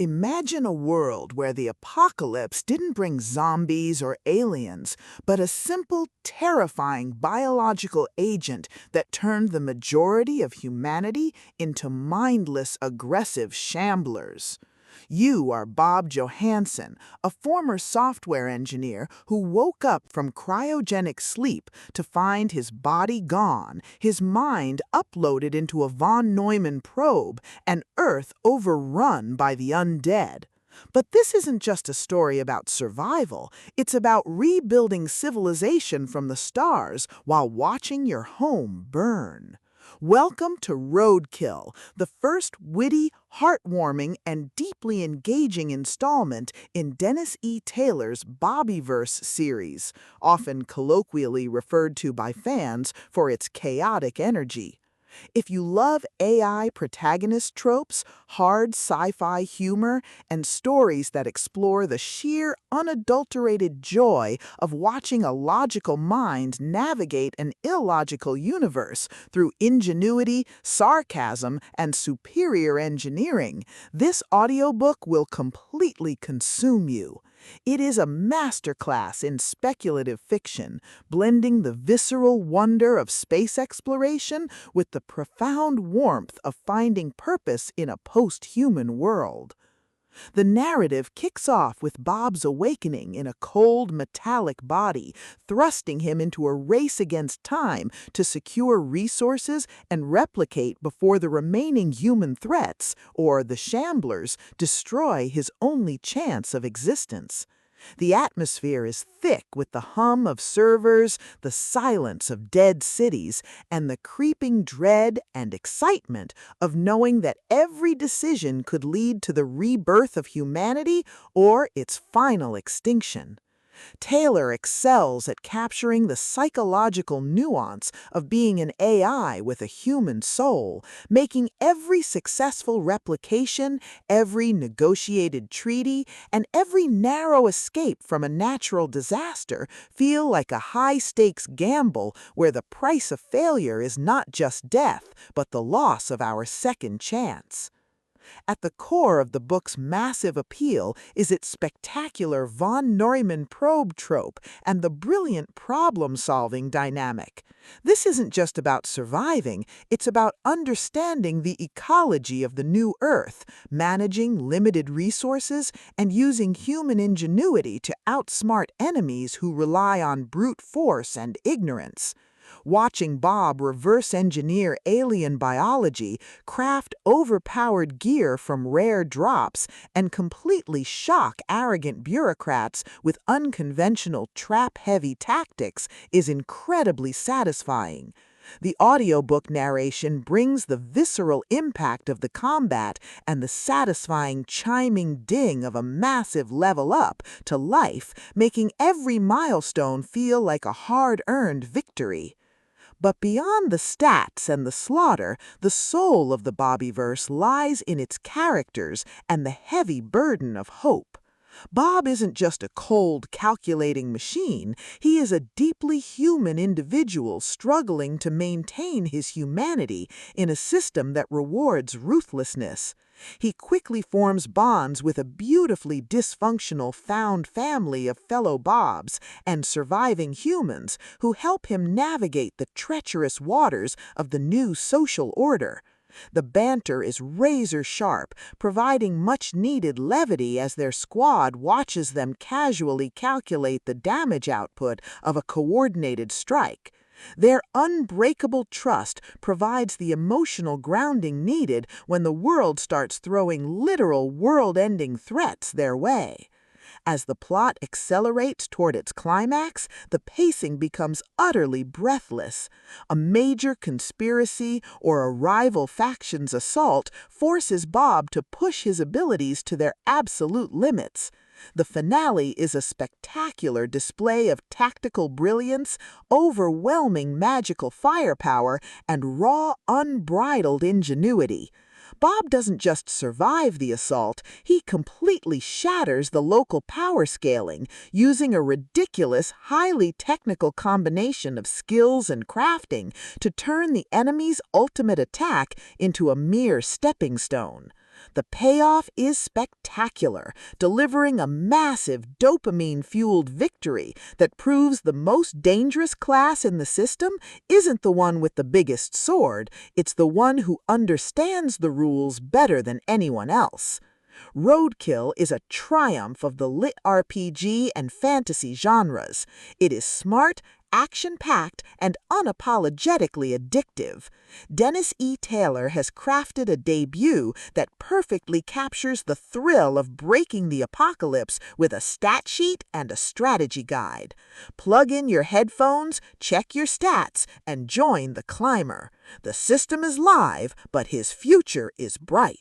Imagine a world where the apocalypse didn't bring zombies or aliens, but a simple, terrifying biological agent that turned the majority of humanity into mindless, aggressive shamblers. You are Bob Johansson, a former software engineer who woke up from cryogenic sleep to find his body gone, his mind uploaded into a von Neumann probe, and Earth overrun by the undead. But this isn't just a story about survival, it's about rebuilding civilization from the stars while watching your home burn. Welcome to Roadkill, the first witty, heartwarming, and deeply engaging installment in Dennis E. Taylor's Bobbyverse series, often colloquially referred to by fans for its chaotic energy. If you love AI protagonist tropes, hard sci-fi humor, and stories that explore the sheer, unadulterated joy of watching a logical mind navigate an illogical universe through ingenuity, sarcasm, and superior engineering, this audiobook will completely consume you. It is a masterclass in speculative fiction, blending the visceral wonder of space exploration with the profound warmth of finding purpose in a post-human world. The narrative kicks off with Bob's awakening in a cold, metallic body, thrusting him into a race against time to secure resources and replicate before the remaining human threats, or the Shamblers, destroy his only chance of existence. The atmosphere is thick with the hum of servers, the silence of dead cities, and the creeping dread and excitement of knowing that every decision could lead to the rebirth of humanity or its final extinction. Taylor excels at capturing the psychological nuance of being an AI with a human soul, making every successful replication, every negotiated treaty, and every narrow escape from a natural disaster feel like a high-stakes gamble where the price of failure is not just death, but the loss of our second chance. At the core of the book's massive appeal is its spectacular von Neumann probe trope and the brilliant problem-solving dynamic. This isn't just about surviving, it's about understanding the ecology of the new Earth, managing limited resources, and using human ingenuity to outsmart enemies who rely on brute force and ignorance. Watching Bob reverse engineer alien biology, craft overpowered gear from rare drops, and completely shock arrogant bureaucrats with unconventional trap-heavy tactics is incredibly satisfying. The audiobook narration brings the visceral impact of the combat and the satisfying chiming ding of a massive level up to life, making every milestone feel like a hard-earned victory. But beyond the stats and the slaughter, the soul of the Bobbyverse lies in its characters and the heavy burden of hope. Bob isn't just a cold, calculating machine. He is a deeply human individual struggling to maintain his humanity in a system that rewards ruthlessness. He quickly forms bonds with a beautifully dysfunctional found family of fellow Bobs and surviving humans who help him navigate the treacherous waters of the new social order. The banter is razor-sharp, providing much-needed levity as their squad watches them casually calculate the damage output of a coordinated strike. Their unbreakable trust provides the emotional grounding needed when the world starts throwing literal world-ending threats their way. As the plot accelerates toward its climax, the pacing becomes utterly breathless. A major conspiracy or a rival faction's assault forces Bob to push his abilities to their absolute limits. The finale is a spectacular display of tactical brilliance, overwhelming magical firepower, and raw, unbridled ingenuity. Bob doesn't just survive the assault, he completely shatters the local power scaling, using a ridiculous, highly technical combination of skills and crafting to turn the enemy's ultimate attack into a mere stepping stone. The payoff is spectacular, delivering a massive dopamine-fueled victory that proves the most dangerous class in the system isn't the one with the biggest sword, it's the one who understands the rules better than anyone else. Roadkill is a triumph of the LitRPG and fantasy genres. It is smart, action-packed, and unapologetically addictive. Dennis E. Taylor has crafted a debut that perfectly captures the thrill of breaking the apocalypse with a stat sheet and a strategy guide. Plug in your headphones, check your stats, and join the climber. The system is live, but his future is bright.